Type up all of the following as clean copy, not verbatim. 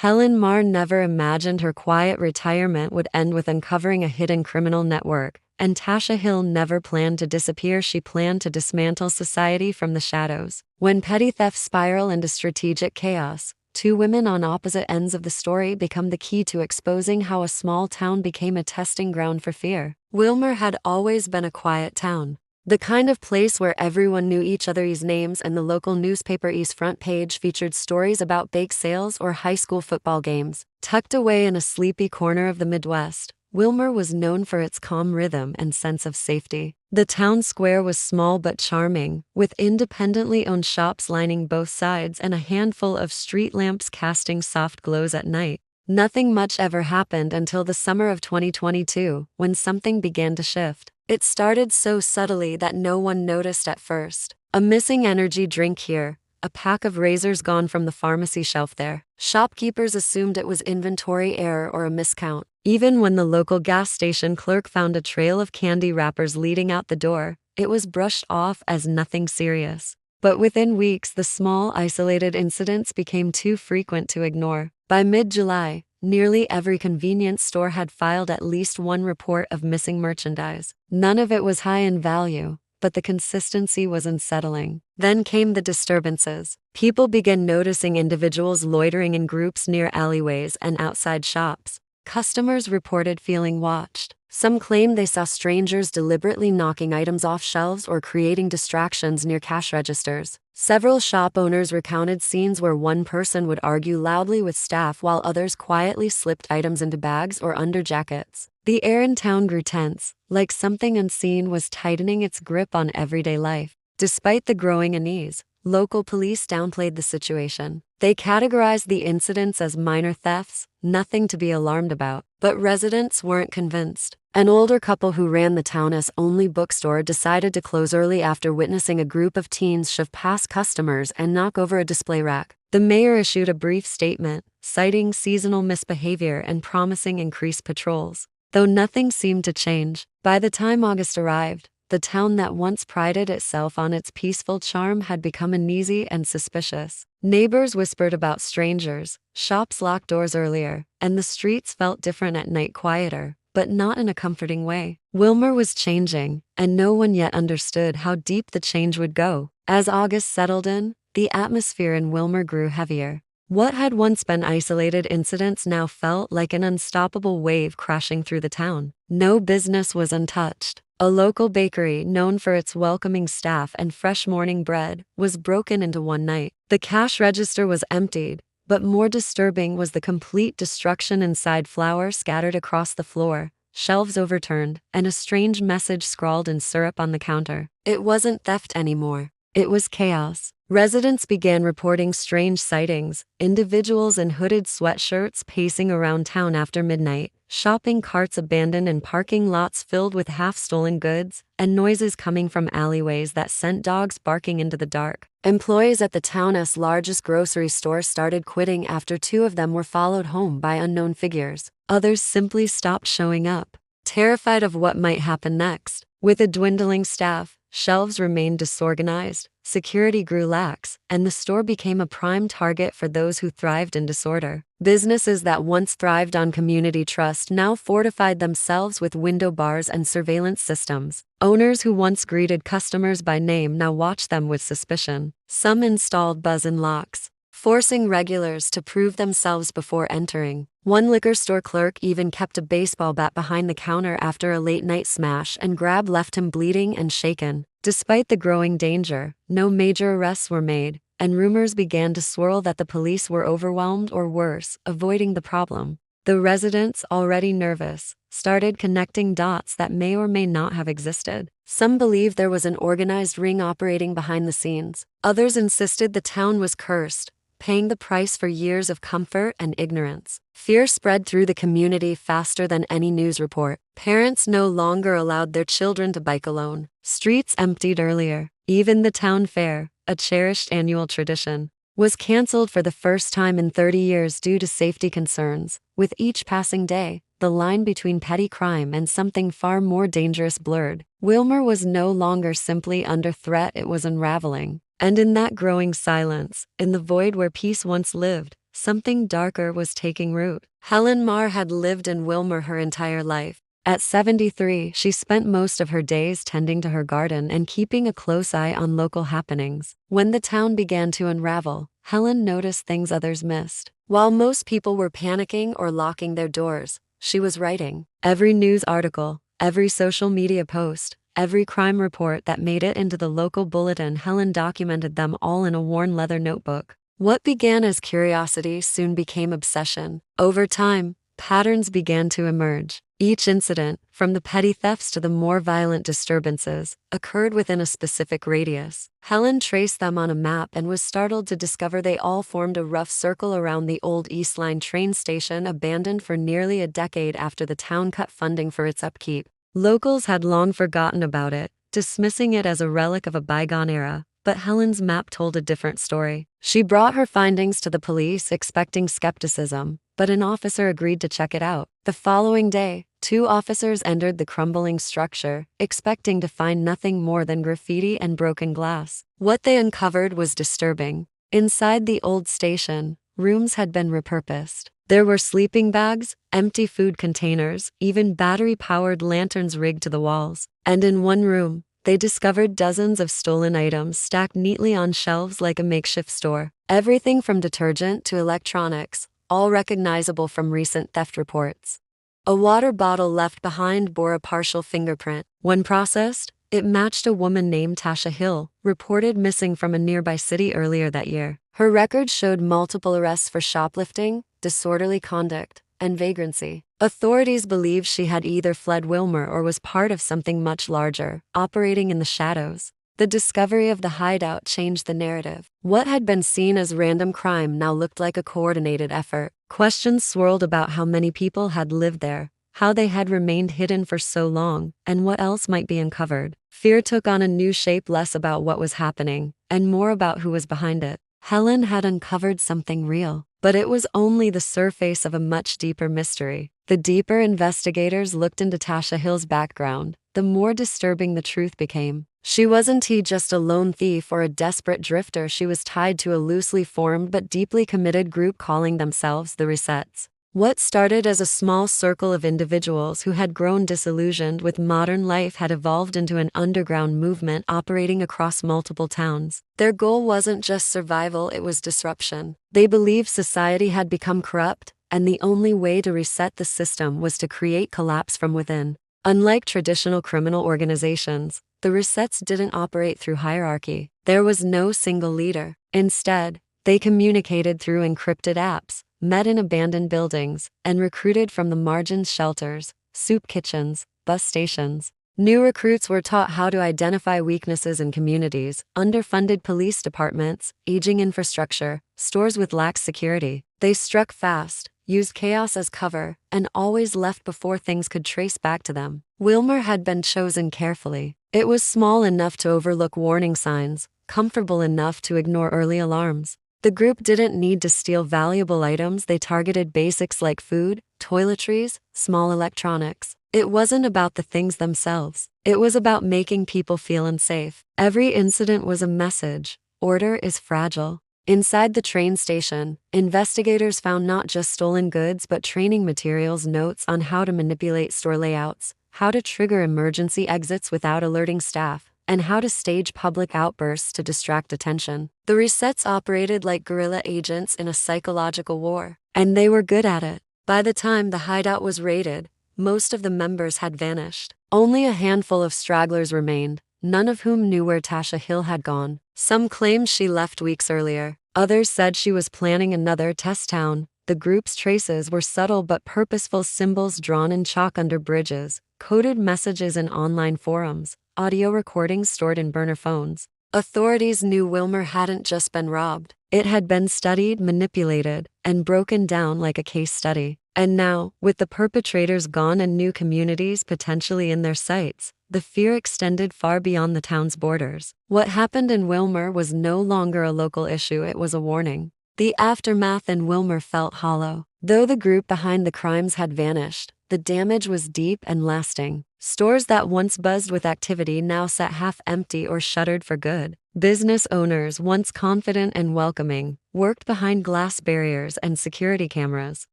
Helen Marr never imagined her quiet retirement would end with uncovering a hidden criminal network, and Tasha Hill never planned to disappear. She planned to dismantle society from the shadows. When petty thefts spiral into strategic chaos, two women on opposite ends of the story become the key to exposing how a small town became a testing ground for fear. Wilmer had always been a quiet town. The kind of place where everyone knew each other's names, and the local newspaper's front page featured stories about bake sales or high school football games. Tucked away in a sleepy corner of the Midwest, Wilmer was known for its calm rhythm and sense of safety. The town square was small but charming, with independently owned shops lining both sides and a handful of street lamps casting soft glows at night. Nothing much ever happened until the summer of 2022, when something began to shift. It started so subtly that no one noticed at first. A missing energy drink here, a pack of razors gone from the pharmacy shelf there. Shopkeepers assumed it was inventory error or a miscount. Even when the local gas station clerk found a trail of candy wrappers leading out the door, it was brushed off as nothing serious. But within weeks, the small, isolated incidents became too frequent to ignore. By mid-July, nearly every convenience store had filed at least one report of missing merchandise. None of it was high in value, but the consistency was unsettling. Then came the disturbances. People began noticing individuals loitering in groups near alleyways and outside shops. Customers reported feeling watched. Some claimed they saw strangers deliberately knocking items off shelves or creating distractions near cash registers. Several shop owners recounted scenes where one person would argue loudly with staff while others quietly slipped items into bags or under jackets. The air in town grew tense, like something unseen was tightening its grip on everyday life. Despite the growing unease, local police downplayed the situation. They categorized the incidents as minor thefts, nothing to be alarmed about. But residents weren't convinced. An older couple who ran the town's only bookstore decided to close early after witnessing a group of teens shove past customers and knock over a display rack. The mayor issued a brief statement, citing seasonal misbehavior and promising increased patrols. Though nothing seemed to change, by the time August arrived, the town that once prided itself on its peaceful charm had become uneasy and suspicious. Neighbors whispered about strangers, shops locked doors earlier, and the streets felt different at night, quieter, but not in a comforting way. Wilmer was changing, and no one yet understood how deep the change would go. As August settled in, the atmosphere in Wilmer grew heavier. What had once been isolated incidents now felt like an unstoppable wave crashing through the town. No business was untouched. A local bakery, known for its welcoming staff and fresh morning bread, was broken into one night. The cash register was emptied, but more disturbing was the complete destruction inside. Flour scattered across the floor, shelves overturned, and a strange message scrawled in syrup on the counter. It wasn't theft anymore. It was chaos. Residents began reporting strange sightings, individuals in hooded sweatshirts pacing around town after midnight, shopping carts abandoned in parking lots filled with half-stolen goods, and noises coming from alleyways that sent dogs barking into the dark. Employees at the town's largest grocery store started quitting after two of them were followed home by unknown figures. Others simply stopped showing up, terrified of what might happen next. With a dwindling staff, shelves remained disorganized, security grew lax, and the store became a prime target for those who thrived in disorder. Businesses that once thrived on community trust now fortified themselves with window bars and surveillance systems. Owners who once greeted customers by name now watched them with suspicion. Some installed buzz-in locks, forcing regulars to prove themselves before entering. One liquor store clerk even kept a baseball bat behind the counter after a late-night smash and grab left him bleeding and shaken. Despite the growing danger, no major arrests were made, and rumors began to swirl that the police were overwhelmed or worse, avoiding the problem. The residents, already nervous, started connecting dots that may or may not have existed. Some believed there was an organized ring operating behind the scenes. Others insisted the town was cursed, paying the price for years of comfort and ignorance. Fear spread through the community faster than any news report. Parents no longer allowed their children to bike alone. Streets emptied earlier. Even the town fair, a cherished annual tradition, was canceled for the first time in 30 years due to safety concerns. With each passing day, the line between petty crime and something far more dangerous blurred. Wilmer was no longer simply under threat, it was unraveling. And in that growing silence, in the void where peace once lived, something darker was taking root. Helen Marr had lived in Wilmer her entire life. At 73, she spent most of her days tending to her garden and keeping a close eye on local happenings. When the town began to unravel, Helen noticed things others missed. While most people were panicking or locking their doors, she was writing. Every news article, every social media post, every crime report that made it into the local bulletin, Helen documented them all in a worn leather notebook. What began as curiosity soon became obsession. Over time, patterns began to emerge. Each incident, from the petty thefts to the more violent disturbances, occurred within a specific radius. Helen traced them on a map and was startled to discover they all formed a rough circle around the old East Line train station, abandoned for nearly a decade after the town cut funding for its upkeep. Locals had long forgotten about it, dismissing it as a relic of a bygone era. But Helen's map told a different story. She brought her findings to the police, expecting skepticism, but an officer agreed to check it out. The following day, 2 officers entered the crumbling structure, expecting to find nothing more than graffiti and broken glass. What they uncovered was disturbing. Inside the old station, rooms had been repurposed. There were sleeping bags, empty food containers, even battery-powered lanterns rigged to the walls. And in one room, they discovered dozens of stolen items stacked neatly on shelves like a makeshift store. Everything from detergent to electronics, all recognizable from recent theft reports. A water bottle left behind bore a partial fingerprint. When processed, it matched a woman named Tasha Hill, reported missing from a nearby city earlier that year. Her record showed multiple arrests for shoplifting, disorderly conduct, and vagrancy. Authorities believed she had either fled Wilmer or was part of something much larger, operating in the shadows. The discovery of the hideout changed the narrative. What had been seen as random crime now looked like a coordinated effort. Questions swirled about how many people had lived there, how they had remained hidden for so long, and what else might be uncovered. Fear took on a new shape, less about what was happening, and more about who was behind it. Helen had uncovered something real, but it was only the surface of a much deeper mystery. The deeper investigators looked into Tasha Hill's background, the more disturbing the truth became. She wasn't just a lone thief or a desperate drifter. She was tied to a loosely formed but deeply committed group calling themselves the Resets. What started as a small circle of individuals who had grown disillusioned with modern life had evolved into an underground movement operating across multiple towns. Their goal wasn't just survival, it was disruption. They believed society had become corrupt, and the only way to reset the system was to create collapse from within. Unlike traditional criminal organizations, the Resets didn't operate through hierarchy. There was no single leader. Instead, they communicated through encrypted apps, met in abandoned buildings, and recruited from the margins: shelters, soup kitchens, bus stations. New recruits were taught how to identify weaknesses in communities, underfunded police departments, aging infrastructure, stores with lax security. They struck fast, used chaos as cover, and always left before things could trace back to them. Wilmer had been chosen carefully. It was small enough to overlook warning signs, comfortable enough to ignore early alarms. The group didn't need to steal valuable items. They targeted basics like food, toiletries, small electronics. It wasn't about the things themselves. It was about making people feel unsafe. Every incident was a message. Order is fragile. Inside the train station, investigators found not just stolen goods but training materials, notes on how to manipulate store layouts, how to trigger emergency exits without alerting staff, and how to stage public outbursts to distract attention. The Resets operated like guerrilla agents in a psychological war, and they were good at it. By the time the hideout was raided, most of the members had vanished. Only a handful of stragglers remained, none of whom knew where Tasha Hill had gone. Some claimed she left weeks earlier. Others said she was planning another test town. The group's traces were subtle but purposeful: symbols drawn in chalk under bridges, coded messages in online forums, audio recordings stored in burner phones. Authorities knew Wilmer hadn't just been robbed. It had been studied, manipulated, and broken down like a case study. And now, with the perpetrators gone and new communities potentially in their sights, the fear extended far beyond the town's borders. What happened in Wilmer was no longer a local issue, it was a warning. The aftermath in Wilmer felt hollow. Though the group behind the crimes had vanished, the damage was deep and lasting. Stores that once buzzed with activity now sat half empty or shuttered for good. Business owners, once confident and welcoming, worked behind glass barriers and security cameras.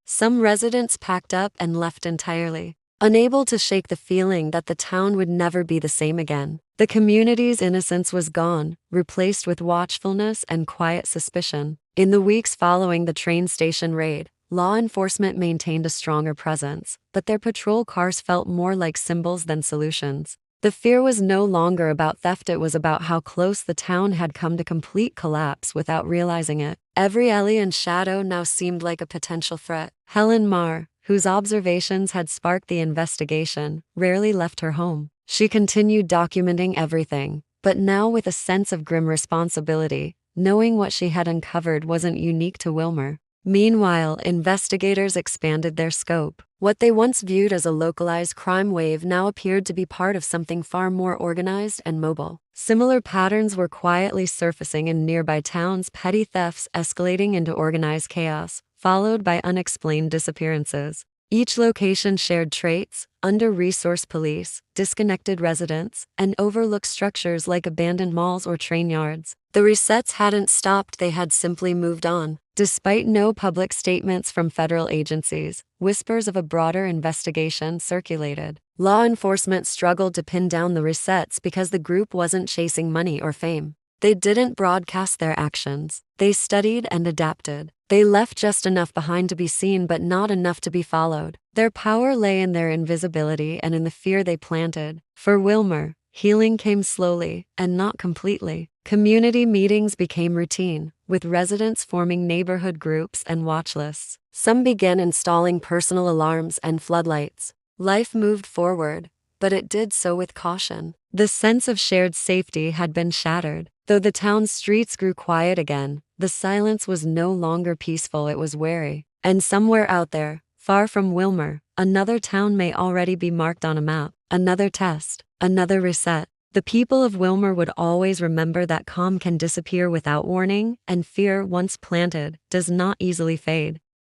Some residents packed up and left entirely, unable to shake the feeling that the town would never be the same again. The community's innocence was gone, replaced with watchfulness and quiet suspicion. In the weeks following the train station raid, law enforcement maintained a stronger presence, but their patrol cars felt more like symbols than solutions. The fear was no longer about theft, it was about how close the town had come to complete collapse without realizing it. Every alley and shadow now seemed like a potential threat. Helen Marr, whose observations had sparked the investigation, rarely left her home. She continued documenting everything, but now with a sense of grim responsibility, knowing what she had uncovered wasn't unique to Wilmer. Meanwhile, investigators expanded their scope. What they once viewed as a localized crime wave now appeared to be part of something far more organized and mobile. Similar patterns were quietly surfacing in nearby towns, petty thefts escalating into organized chaos, followed by unexplained disappearances. Each location shared traits: under-resourced police, disconnected residents, and overlooked structures like abandoned malls or train yards. The resets hadn't stopped, they had simply moved on. Despite no public statements from federal agencies, whispers of a broader investigation circulated. Law enforcement struggled to pin down the resets because the group wasn't chasing money or fame. They didn't broadcast their actions. They studied and adapted. They left just enough behind to be seen but not enough to be followed. Their power lay in their invisibility and in the fear they planted. For Wilmer, healing came slowly, and not completely. Community meetings became routine, with residents forming neighborhood groups and watch lists. Some began installing personal alarms and floodlights. Life moved forward, but it did so with caution. The sense of shared safety had been shattered. Though the town's streets grew quiet again, the silence was no longer peaceful, it was wary. And somewhere out there, far from Wilmer, another town may already be marked on a map. Another test, another reset. The people of Wilmer would always remember that calm can disappear without warning, and fear, once planted, does not easily fade.